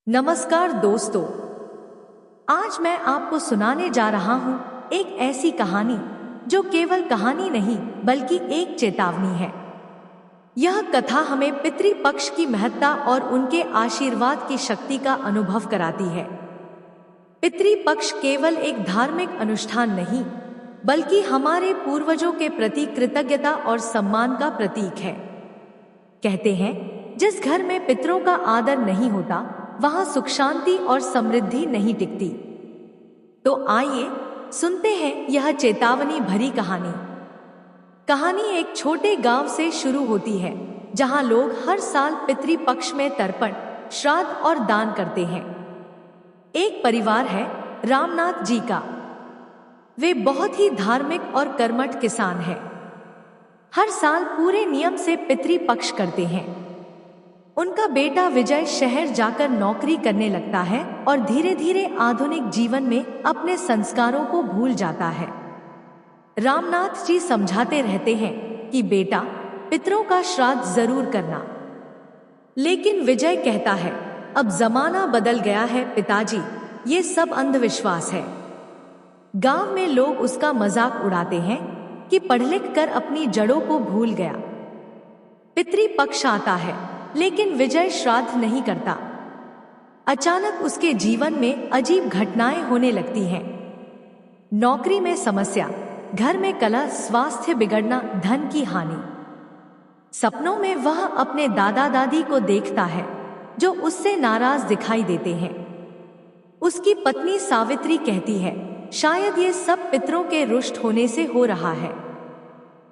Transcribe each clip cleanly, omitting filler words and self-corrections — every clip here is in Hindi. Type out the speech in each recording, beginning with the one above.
नमस्कार दोस्तों, आज मैं आपको सुनाने जा रहा हूँ एक ऐसी कहानी जो केवल कहानी नहीं बल्कि एक चेतावनी है। यह कथा हमें पितृपक्ष की महत्ता और उनके आशीर्वाद की शक्ति का अनुभव कराती है। पितृपक्ष केवल एक धार्मिक अनुष्ठान नहीं बल्कि हमारे पूर्वजों के प्रति कृतज्ञता और सम्मान का प्रतीक है। कहते हैं, जिस घर में पितरों का आदर नहीं होता वहां सुख शांति और समृद्धि नहीं टिकती। तो आइए सुनते हैं यह चेतावनी भरी कहानी। कहानी एक छोटे गांव से शुरू होती है जहां लोग हर साल पितृपक्ष में तर्पण, श्राद्ध और दान करते हैं। एक परिवार है रामनाथ जी का। वे बहुत ही धार्मिक और कर्मठ किसान हैं। हर साल पूरे नियम से पितृपक्ष करते हैं। उनका बेटा विजय शहर जाकर नौकरी करने लगता है और धीरे धीरे आधुनिक जीवन में अपने संस्कारों को भूल जाता है। रामनाथ जी समझाते रहते हैं कि बेटा, पितरों का श्राद्ध जरूर करना। लेकिन विजय कहता है, अब जमाना बदल गया है पिताजी, ये सब अंधविश्वास है। गांव में लोग उसका मजाक उड़ाते हैं कि पढ़ लिख कर अपनी जड़ों को भूल गया। पितृपक्ष आता है लेकिन विजय श्राद्ध नहीं करता। अचानक उसके जीवन में अजीब घटनाएं होने लगती हैं। नौकरी में समस्या, घर में कलह, स्वास्थ्य बिगड़ना, धन की हानि। सपनों में वह अपने दादा दादी को देखता है जो उससे नाराज दिखाई देते हैं। उसकी पत्नी सावित्री कहती है, शायद ये सब पितरों के रुष्ट होने से हो रहा है।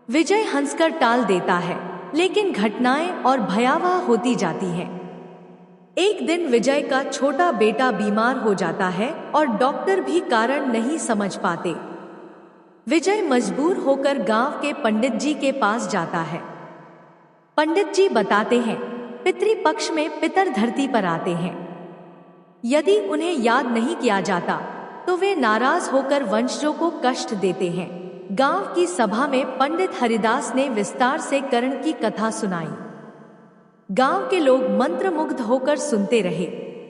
विजय हंसकर टाल देता है, लेकिन घटनाएं और भयावह होती जाती हैं। एक दिन विजय का छोटा बेटा बीमार हो जाता है और डॉक्टर भी कारण नहीं समझ पाते। विजय मजबूर होकर गांव के पंडित जी के पास जाता है। पंडित जी बताते हैं, पितृपक्ष में पितर धरती पर आते हैं। यदि उन्हें याद नहीं किया जाता तो वे नाराज होकर वंशजों को कष्ट देते हैं। गांव की सभा में पंडित हरिदास ने विस्तार से कर्ण की कथा सुनाई। गांव के लोग मंत्रमुग्ध होकर सुनते रहे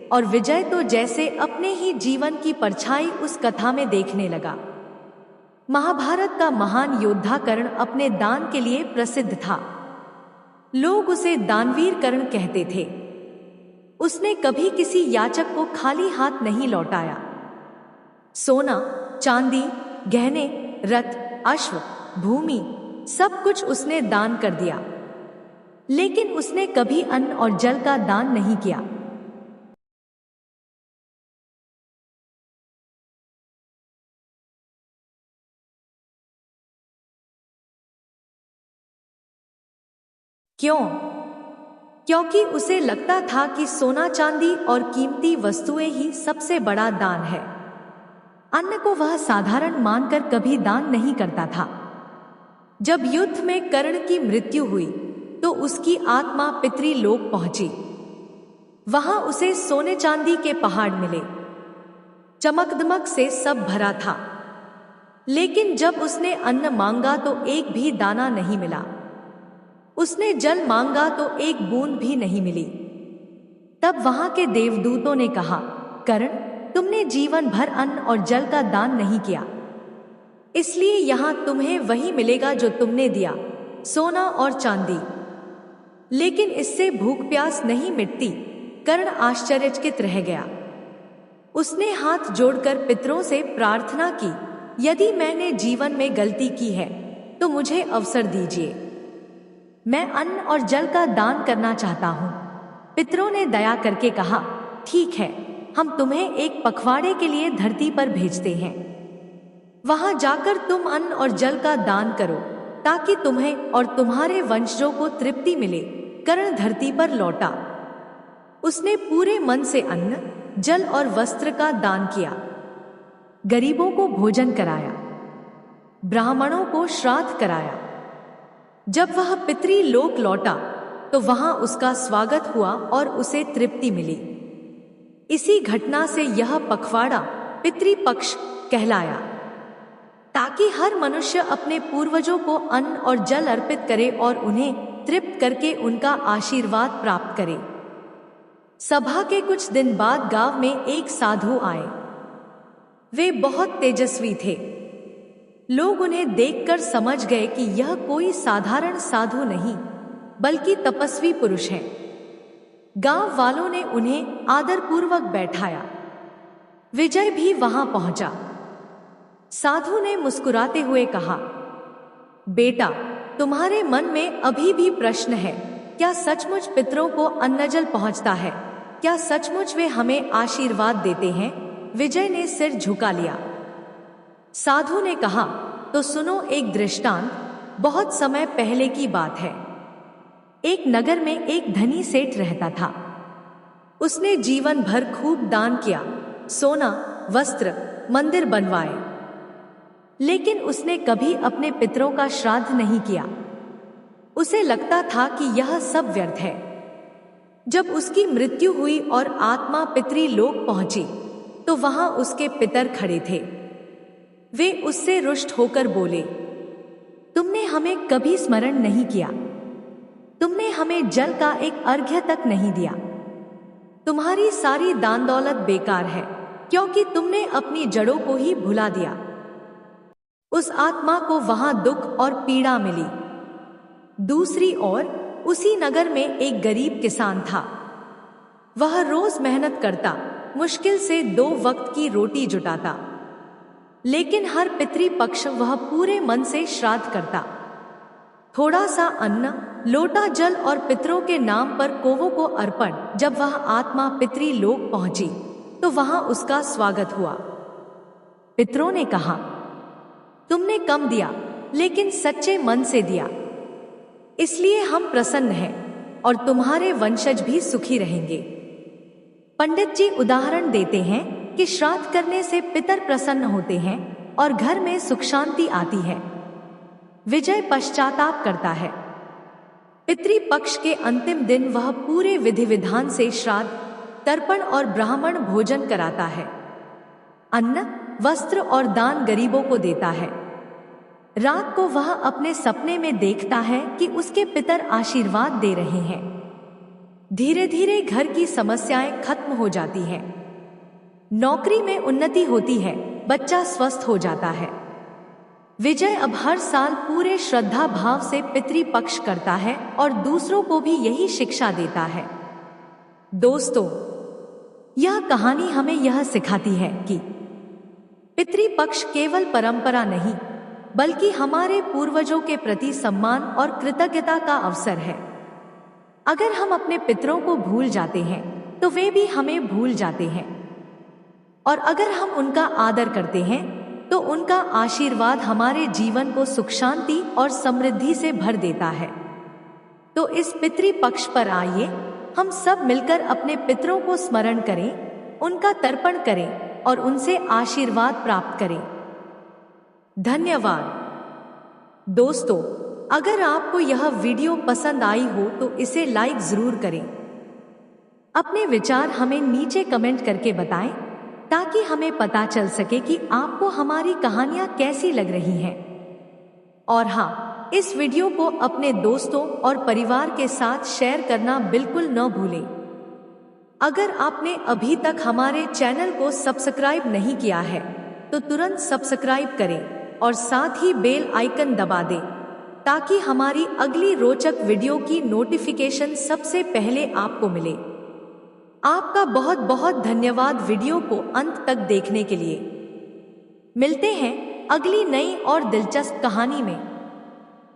और विजय तो जैसे अपने ही जीवन की परछाई उस कथा में देखने लगा। महाभारत का महान योद्धा कर्ण अपने दान के लिए प्रसिद्ध था। लोग उसे दानवीर कर्ण कहते थे। उसने कभी किसी याचक को खाली हाथ नहीं लौटाया। सोना, चांदी, गहने, रथ, अश्व, भूमि, सब कुछ उसने दान कर दिया। लेकिन उसने कभी अन्न और जल का दान नहीं किया। क्यों? क्योंकि उसे लगता था कि सोना, चांदी और कीमती वस्तुएं ही सबसे बड़ा दान है। अन्न को वह साधारण मानकर कभी दान नहीं करता था। जब युद्ध में कर्ण की मृत्यु हुई तो उसकी आत्मा पितृलोक पहुंची। वहां उसे सोने चांदी के पहाड़ मिले। चमकदमक से सब भरा था। लेकिन जब उसने अन्न मांगा तो एक भी दाना नहीं मिला। उसने जल मांगा तो एक बूंद भी नहीं मिली। तब वहां के देवदूतों ने कहा, कर्ण, तुमने जीवन भर अन्न और जल का दान नहीं किया, इसलिए यहां तुम्हें वही मिलेगा जो तुमने दिया, सोना और चांदी। लेकिन इससे भूख प्यास नहीं मिटती। कर्ण आश्चर्यचकित रह गया। उसने हाथ जोड़कर पितरों से प्रार्थना की, यदि मैंने जीवन में गलती की है तो मुझे अवसर दीजिए। मैं अन्न और जल का दान करना चाहता हूं। पितरों ने दया करके कहा, ठीक है, हम तुम्हें एक पखवाड़े के लिए धरती पर भेजते हैं। वहां जाकर तुम अन्न और जल का दान करो ताकि तुम्हें और तुम्हारे वंशजों को तृप्ति मिले। कर्ण धरती पर लौटा। उसने पूरे मन से अन्न, जल और वस्त्र का दान किया। गरीबों को भोजन कराया, ब्राह्मणों को श्राद्ध कराया। जब वह पितृलोक लौटा तो वहां उसका स्वागत हुआ और उसे तृप्ति मिली। इसी घटना से यह पखवाड़ा पितृपक्ष कहलाया, ताकि हर मनुष्य अपने पूर्वजों को अन्न और जल अर्पित करे और उन्हें तृप्त करके उनका आशीर्वाद प्राप्त करे। सभा के कुछ दिन बाद गांव में एक साधु आए। वे बहुत तेजस्वी थे। लोग उन्हें देखकर समझ गए कि यह कोई साधारण साधु नहीं बल्कि तपस्वी पुरुष है। गांव वालों ने उन्हें आदरपूर्वक बैठाया। विजय भी वहां पहुंचा। साधु ने मुस्कुराते हुए कहा, बेटा, तुम्हारे मन में अभी भी प्रश्न है, क्या सचमुच पितरों को अन्नजल पहुंचता है? क्या सचमुच वे हमें आशीर्वाद देते हैं? विजय ने सिर झुका लिया। साधु ने कहा, तो सुनो एक दृष्टांत। बहुत समय पहले की बात है। एक नगर में एक धनी सेठ रहता था। उसने जीवन भर खूब दान किया, सोना, वस्त्र, मंदिर बनवाए, लेकिन उसने कभी अपने पितरों का श्राद्ध नहीं किया। उसे लगता था कि यह सब व्यर्थ है। जब उसकी मृत्यु हुई और आत्मा पितरी लोक पहुंची, तो वहां उसके पितर खड़े थे। वे उससे रुष्ट होकर बोले, तुमने हमें कभी स्मरण नहीं किया। तुमने हमें जल का एक अर्घ्य तक नहीं दिया। तुम्हारी सारी दान दौलत बेकार है, क्योंकि तुमने अपनी जड़ों को ही भुला दिया। उस आत्मा को वहां दुख और पीड़ा मिली। दूसरी ओर उसी नगर में एक गरीब किसान था। वह रोज मेहनत करता, मुश्किल से 2 वक्त की रोटी जुटाता, लेकिन हर पितरी पक्ष वह पूरे मन से श्राद्ध करता। थोड़ा सा अन्न, लोटा जल और पितरों के नाम पर कोवों को अर्पण। जब वह आत्मा पितरी लोक पहुंची, तो वहां उसका स्वागत हुआ। पितरों ने कहा, तुमने कम दिया, लेकिन सच्चे मन से दिया, इसलिए हम प्रसन्न हैं और तुम्हारे वंशज भी सुखी रहेंगे। पंडित जी उदाहरण देते हैं कि श्राद्ध करने से पितर प्रसन्न होते हैं और घर में सुख शांति आती है। विजय पश्चाताप करता है। पितृ पक्ष के अंतिम दिन वह पूरे विधि विधान से श्राद्ध, तर्पण और ब्राह्मण भोजन कराता है। अन्न, वस्त्र और दान गरीबों को देता है। रात को वह अपने सपने में देखता है कि उसके पितर आशीर्वाद दे रहे हैं। धीरे धीरे घर की समस्याएं खत्म हो जाती हैं। नौकरी में उन्नति होती है, बच्चा स्वस्थ हो जाता है। विजय अब हर साल पूरे श्रद्धा भाव से पितृ पक्ष करता है और दूसरों को भी यही शिक्षा देता है। दोस्तों, यह कहानी हमें यह सिखाती है कि पितृ पक्ष केवल परंपरा नहीं, बल्कि हमारे पूर्वजों के प्रति सम्मान और कृतज्ञता का अवसर है। अगर हम अपने पितरों को भूल जाते हैं, तो वे भी हमें भूल जाते हैं, और अगर हम उनका आदर करते हैं, तो उनका आशीर्वाद हमारे जीवन को सुख शांति और समृद्धि से भर देता है। तो इस पितृ पक्ष पर आइए हम सब मिलकर अपने पितरों को स्मरण करें, उनका तर्पण करें और उनसे आशीर्वाद प्राप्त करें। धन्यवाद। दोस्तों, अगर आपको यह वीडियो पसंद आई हो तो इसे लाइक जरूर करें। अपने विचार हमें नीचे कमेंट करके बताएं, ताकि हमें पता चल सके कि आपको हमारी कहानियां कैसी लग रही हैं। और हाँ, इस वीडियो को अपने दोस्तों और परिवार के साथ शेयर करना बिल्कुल न भूलें। अगर आपने अभी तक हमारे चैनल को सब्सक्राइब नहीं किया है, तो तुरंत सब्सक्राइब करें और साथ ही बेल आइकन दबा दें, ताकि हमारी अगली रोचक वीडियो की नोटिफिकेशन सबसे पहले आपको मिले। आपका बहुत बहुत धन्यवाद वीडियो को अंत तक देखने के लिए। मिलते हैं अगली नई और दिलचस्प कहानी में।